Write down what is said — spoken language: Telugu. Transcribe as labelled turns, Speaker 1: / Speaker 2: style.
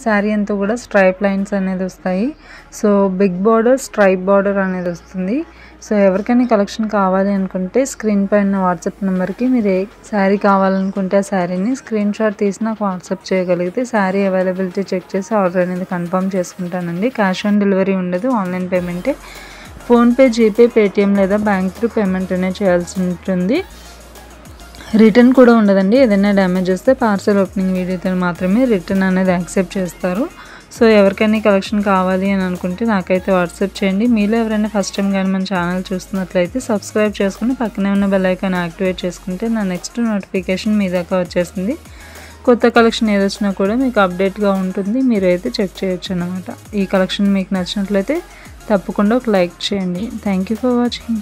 Speaker 1: శారీ అంతా కూడా స్ట్రైప్ లైన్స్ అనేది వస్తాయి. So big border stripe border అనేది వస్తుంది. సో ఎవరికైనా కలెక్షన్ కావాలి అనుకుంటే స్క్రీన్ పైన వాట్సాప్ నెంబర్కి మీరు ఏ శారీ కావాలనుకుంటే ఆ శారీని స్క్రీన్ షాట్ తీసి నాకు వాట్సాప్ చేయగలిగితే శారీ అవైలబిలిటీ చెక్ చేసి ఆర్డర్ అనేది కన్ఫర్మ్ చేసుకుంటానండి. క్యాష్ ఆన్ డెలివరీ ఉండదు, ఆన్లైన్ పేమెంటే. ఫోన్పే, జీపే, పేటిఎం లేదా బ్యాంక్ త్రూ పేమెంట్ అనేది చేయాల్సి ఉంటుంది. రిటర్న్ కూడా ఉండదండి. ఏదైనా డ్యామేజ్ వస్తే పార్సల్ ఓపెనింగ్ వీడియోతో మాత్రమే రిటర్న్ అనేది యాక్సెప్ట్ చేస్తారు. సో ఎవరికైనా కలెక్షన్ కావాలి అని అనుకుంటే నాకైతే వాట్సాప్ చేయండి. మీలో ఎవరైనా ఫస్ట్ టైం కానీ మన ఛానల్ చూస్తున్నట్లయితే సబ్స్క్రైబ్ చేసుకుని పక్కనే ఉన్న బెల్ ఐకాన్ యాక్టివేట్ చేసుకుంటే నా నెక్స్ట్ నోటిఫికేషన్ మీ దాకా వచ్చేసింది. కొత్త కలెక్షన్ ఏదొచ్చినా కూడా మీకు అప్డేట్గా ఉంటుంది, మీరైతే చెక్ చేయొచ్చు అన్నమాట. ఈ కలెక్షన్ మీకు నచ్చినట్లయితే తప్పకుండా ఒక లైక్ చేయండి. Thank you for watching.